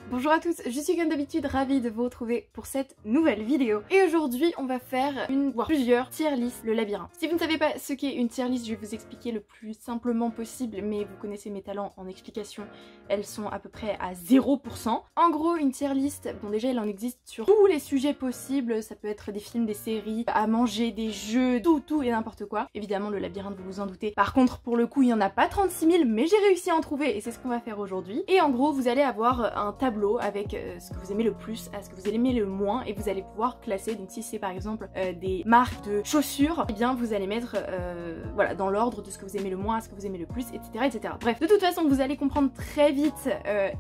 Bonjour à tous, je suis comme d'habitude ravie de vous retrouver pour cette nouvelle vidéo. Et aujourd'hui on va faire une, voire plusieurs tier list le labyrinthe. Si vous ne savez pas ce qu'est une tier list, je vais vous expliquer le plus simplement possible, mais vous connaissez mes talents en explication, elles sont à peu près à 0%. En gros une tier list, bon déjà elle en existe sur tous les sujets possibles, ça peut être des films, des séries, à manger, des jeux, tout et n'importe quoi. Évidemment le labyrinthe vous vous en doutez. Par contre pour le coup il n'y en a pas 36 000, mais j'ai réussi à en trouver et c'est ce qu'on va faire aujourd'hui. Et en gros vous allez avoir un tableau avec ce que vous aimez le plus à ce que vous aimez le moins et vous allez pouvoir classer. Donc si c'est par exemple des marques de chaussures, et eh bien vous allez mettre voilà, dans l'ordre de ce que vous aimez le moins à ce que vous aimez le plus, etc. Bref, de toute façon vous allez comprendre très vite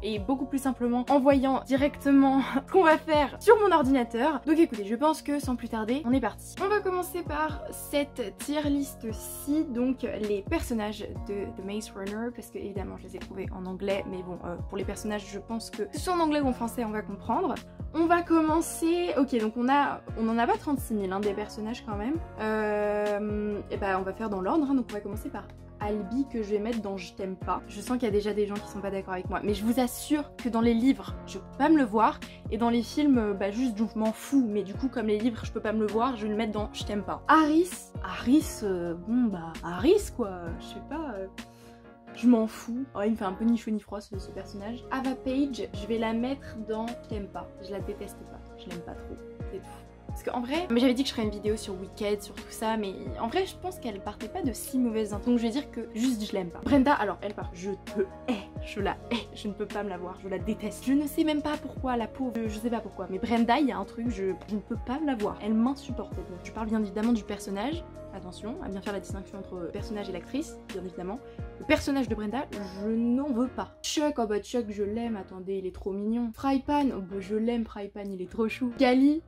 et beaucoup plus simplement en voyant directement ce qu'on va faire sur mon ordinateur. Donc écoutez, je pense que sans plus tarder, on est parti. On va commencer par cette tier list-ci, donc les personnages de Maze Runner, parce que évidemment je les ai trouvés en anglais, mais bon pour les personnages je pense que soit en anglais ou en français on va comprendre. On va commencer, ok donc on en a pas 36 000 hein, des personnages quand même. Et bah on va faire dans l'ordre, hein, donc on va commencer par Albi que je vais mettre dans Je t'aime pas. Je sens qu'il y a déjà des gens qui sont pas d'accord avec moi, mais je vous assure que dans les livres je peux pas me le voir et dans les films bah juste je m'en fous, mais du coup comme les livres je peux pas me le voir, je vais le mettre dans Je t'aime pas. Harris, bon bah Harris quoi, je sais pas... Je m'en fous. Oh, il me fait un peu ni chaud ni froid ce personnage. Ava Page, je vais la mettre dans Je t'aime pas. Je la déteste pas. Je l'aime pas trop. C'est tout. Parce qu'en vrai, mais j'avais dit que je ferais une vidéo sur Wicked, sur tout ça, mais en vrai je pense qu'elle partait pas de si mauvaises intentions. Donc je vais dire que juste je l'aime pas. Brenda, alors elle part, je te hais, je la hais, je ne peux pas me la voir, je la déteste. Je ne sais même pas pourquoi, la pauvre, je sais pas pourquoi. Mais Brenda, il y a un truc, je ne peux pas me la voir. Elle m'insupporte. Je parle bien évidemment du personnage. Attention à bien faire la distinction entre personnage et l'actrice, bien évidemment. Le personnage de Brenda, je n'en veux pas. Chuck, oh bah Chuck, je l'aime, attendez, il est trop mignon. Frypan, oh bah je l'aime, Frypan, il est trop chou. Gali,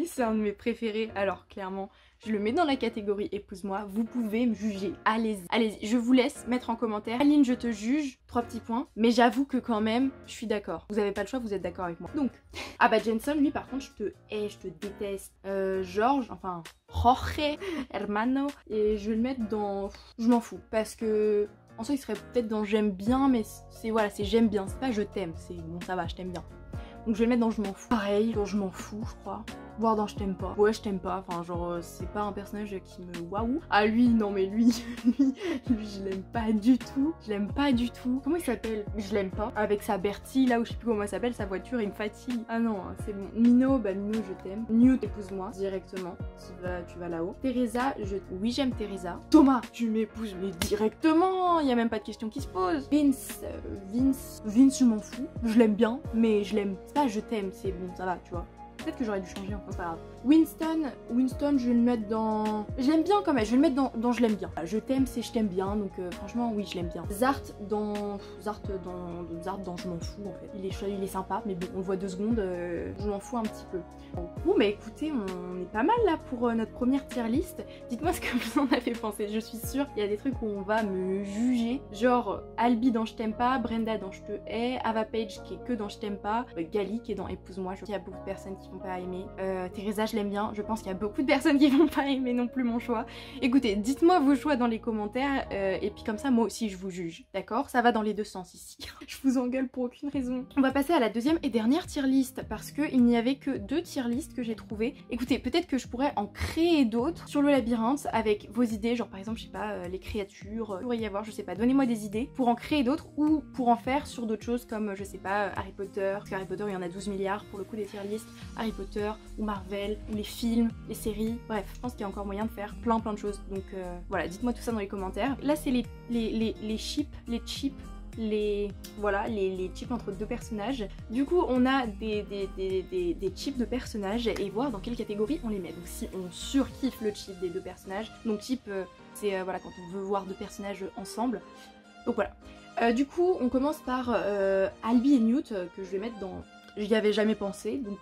c'est un de mes préférés, alors clairement, je le mets dans la catégorie épouse-moi, vous pouvez me juger, allez-y, allez-y, je vous laisse mettre en commentaire. Aline, je te juge, 3 petits points, mais j'avoue que quand même, je suis d'accord. Vous avez pas le choix, vous êtes d'accord avec moi. Donc, ah bah Jensen, lui par contre, je te hais, je te déteste. George, enfin... Jorge, hermano, et je vais le mettre dans... Je m'en fous, parce que... En soi il serait peut-être dans j'aime bien, mais c'est voilà, c'est j'aime bien, c'est pas je t'aime, c'est bon ça va, je t'aime bien. Donc je vais le mettre dans je m'en fous. Pareil, genre je m'en fous je crois. Voire dans je t'aime pas. Ouais je t'aime pas, enfin genre c'est pas un personnage qui me waouh. Ah lui, non mais lui je l'aime pas du tout. Je l'aime pas du tout. Comment il s'appelle? Je l'aime pas. Avec sa Bertie là où je sais plus comment elle s'appelle, sa voiture il me fatigue. Ah non, hein, c'est bon. Mino, bah Mino je t'aime. Newt, épouse-moi directement. Tu vas là-haut. Teresa, oui j'aime Teresa. Thomas, tu m'épouses mais directement. Y a même pas de question qui se pose. Vince, je m'en fous. Je l'aime bien, mais je l'aime. C'est pas je t'aime, c'est bon ça va tu vois. Peut-être que j'aurais dû changer, enfin c'est pas grave. Winston, je vais le mettre dans... Je l'aime bien quand même, je vais le mettre dans je l'aime bien. Je t'aime, c'est je t'aime bien, donc franchement oui je l'aime bien. Zart dans je m'en fous en fait. Il est sympa, mais bon on le voit 2 secondes, je m'en fous un petit peu. Bon bah écoutez, on est pas mal là pour notre première tier list. Dites-moi ce que vous en avez pensé, je suis sûre qu'il y a des trucs où on va me juger. Genre Albi dans Je t'aime pas, Brenda dans Je te hais, Ava Page qui est que dans Je t'aime pas, Gali qui est dans Épouse-moi. Je sais qu'il y a beaucoup de personnes qui vont pas aimer. Teresa je l'aime bien, je pense qu'il y a beaucoup de personnes qui vont pas aimer non plus mon choix. Écoutez, dites-moi vos choix dans les commentaires et puis comme ça moi aussi je vous juge, d'accord? Ça va dans les deux sens ici. Je vous engueule pour aucune raison. On va passer à la deuxième et dernière tier list parce que il n'y avait que 2 tier lists que j'ai trouvées. Écoutez, peut-être que je pourrais en créer d'autres sur le labyrinthe avec vos idées, genre par exemple je sais pas les créatures, il pourrait y avoir, je sais pas, donnez-moi des idées pour en créer d'autres ou pour en faire sur d'autres choses comme je sais pas Harry Potter, parce qu'Harry Potter il y en a 12 milliards pour le coup des tier lists, Harry Potter ou Marvel ou les films, les séries, bref je pense qu'il y a encore moyen de faire plein de choses, donc voilà, dites-moi tout ça dans les commentaires. Là c'est les chips, voilà, les chips entre 2 personnages. Du coup on a des chips de personnages et voir dans quelle catégorie on les met. Donc si on surkiffe le chip des 2 personnages, donc chip c'est voilà quand on veut voir 2 personnages ensemble. Donc voilà. Du coup on commence par Albi et Newt que je vais mettre dans... J'y avais jamais pensé, donc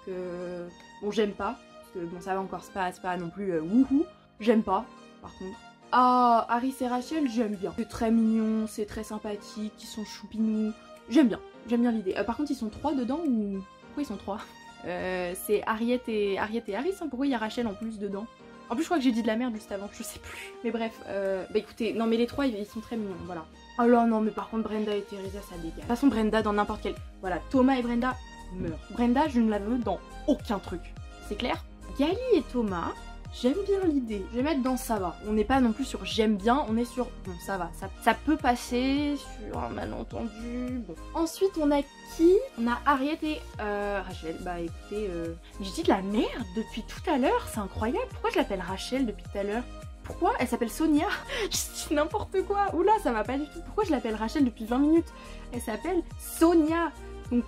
bon j'aime pas, parce que bon ça va encore, c'est pas non plus wouhou, j'aime pas par contre. Ah, Harris et Rachel, j'aime bien. C'est très mignon, c'est très sympathique, ils sont choupinous, j'aime bien l'idée. Par contre ils sont 3 dedans ou... Pourquoi ils sont 3? C'est Harriet et Harris, hein. Pourquoi il y a Rachel en plus dedans? En plus je crois que j'ai dit de la merde juste avant, je sais plus. Mais bref, bah écoutez, non mais les 3 ils sont très mignons, voilà. Oh là non mais par contre Brenda et Teresa ça dégage. De toute façon Brenda dans n'importe quel... Voilà, Thomas et Brenda, meurt. Brenda, je ne la veux dans aucun truc. C'est clair? Gali et Thomas, j'aime bien l'idée. Je vais mettre dans ça va. On n'est pas non plus sur j'aime bien, on est sur bon ça va. Ça peut passer sur un malentendu. Bon. Ensuite on a qui? On a Harriet et Rachel. Bah écoutez, j'ai dit de la merde depuis tout à l'heure, c'est incroyable. Pourquoi je l'appelle Rachel depuis tout à l'heure? Pourquoi? Elle s'appelle Sonia. Je dis n'importe quoi. Oula, ça va pas du tout. Pourquoi je l'appelle Rachel depuis 20 minutes? Elle s'appelle Sonia. Donc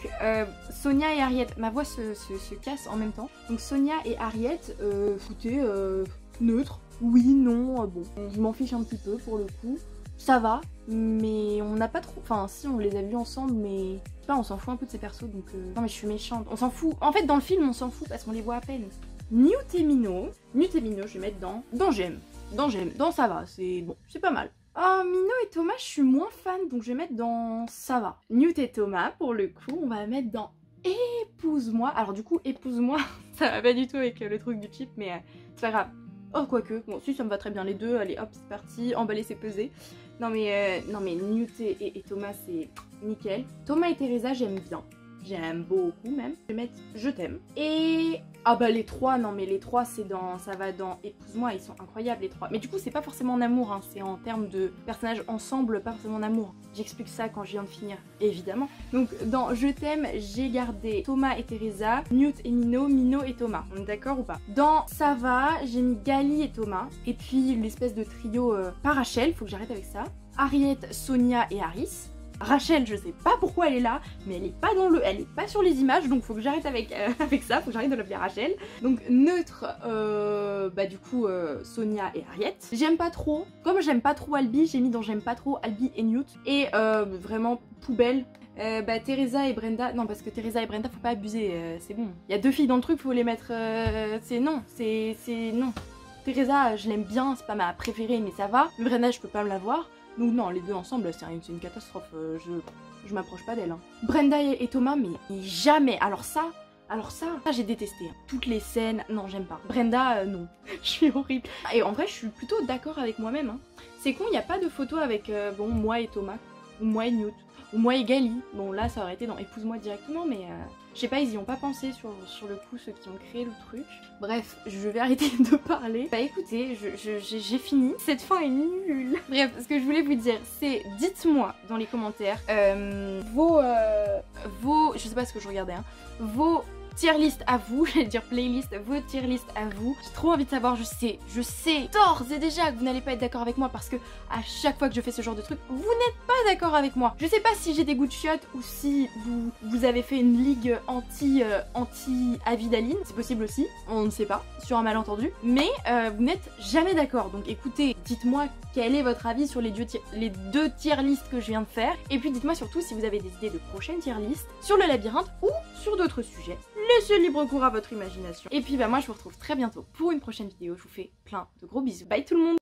Sonia et Harriet, ma voix se casse en même temps. Donc Sonia et Harriet, écoutez, neutre, oui, non, bon, je m'en fiche un petit peu pour le coup. Ça va, mais on n'a pas trop... Enfin si, on les a vus ensemble, mais... Je sais pas, on s'en fout un peu de ces persos, donc... Non mais je suis méchante, on s'en fout. En fait dans le film on s'en fout parce qu'on les voit à peine. Newt et Minot, je vais mettre dans j'aime. Dans ça va, c'est bon, c'est pas mal. Oh, Minot et Thomas, je suis moins fan, donc je vais mettre dans ça va. Newt et Thomas, pour le coup, on va mettre dans épouse-moi. Alors du coup, épouse-moi, ça va pas du tout avec le truc du chip, mais c'est pas grave. Oh, quoique, bon, si ça me va très bien les deux, allez hop, c'est parti, emballer c'est pesé. Non mais Newt et Thomas, c'est nickel. Thomas et Teresa, j'aime bien. J'aime beaucoup même. Je vais mettre je t'aime. Et ah bah les trois, non mais les trois c'est dans, ça va dans épouse-moi, ils sont incroyables les trois. Mais du coup c'est pas forcément en amour, hein, c'est en termes de personnages ensemble, pas forcément en amour. J'explique ça quand je viens de finir, évidemment. Donc dans je t'aime, j'ai gardé Thomas et Teresa, Newt et Minot, Minot et Thomas. On est d'accord ou pas? Dans ça va, j'ai mis Gali et Thomas. Et puis l'espèce de trio par Rachel, faut que j'arrête avec ça. Harriet, Sonia et Harris. Rachel, je sais pas pourquoi elle est là, mais elle est pas elle est pas sur les images, donc faut que j'arrête avec ça, faut que j'arrête de l'appeler Rachel. Donc neutre, bah du coup Sonia et Harriet. J'aime pas trop, comme j'aime pas trop Albi, j'ai mis dans j'aime pas trop Albi et Newt. Et vraiment poubelle. Bah Teresa et Brenda, non parce que Teresa et Brenda faut pas abuser, c'est bon. Il y a deux filles dans le truc, faut les mettre, c'est non, c'est non. Teresa, je l'aime bien, c'est pas ma préférée mais ça va. Brenda, je peux pas me la voir. Donc non, les deux ensemble, c'est une catastrophe, je m'approche pas d'elle. Hein. Brenda et Thomas, mais jamais. Alors ça j'ai détesté. Hein. Toutes les scènes, non j'aime pas. Brenda, non, je suis horrible. Et en vrai, je suis plutôt d'accord avec moi-même. Hein. C'est con, il n'y a pas de photo avec, bon, moi et Thomas, ou moi et Newt, ou moi et Gali. Bon là, ça aurait été dans épouse-moi directement, mais je sais pas, ils y ont pas pensé sur le coup, ceux qui ont créé le truc. Bref, je vais arrêter de parler. Bah écoutez, j'ai fini. Cette fin est nulle. Bref, ce que je voulais vous dire, c'est dites-moi dans les commentaires vos... Je sais pas ce que je regardais, hein. Vos tier list à vous, j'allais dire playlist, vos tier list à vous. J'ai trop envie de savoir, je sais d'ores et déjà que vous n'allez pas être d'accord avec moi parce que à chaque fois que je fais ce genre de truc, vous n'êtes pas d'accord avec moi. Je sais pas si j'ai des goûts de chiottes ou si vous avez fait une ligue anti-avis d'Aline, c'est possible aussi, on ne sait pas, sur un malentendu, mais vous n'êtes jamais d'accord. Donc écoutez, dites-moi quel est votre avis sur les deux tier listes que je viens de faire, et puis dites-moi surtout si vous avez des idées de prochaines tier listes sur le labyrinthe ou sur d'autres sujets. Laissez libre cours à votre imagination. Et puis bah moi je vous retrouve très bientôt pour une prochaine vidéo. Je vous fais plein de gros bisous. Bye tout le monde!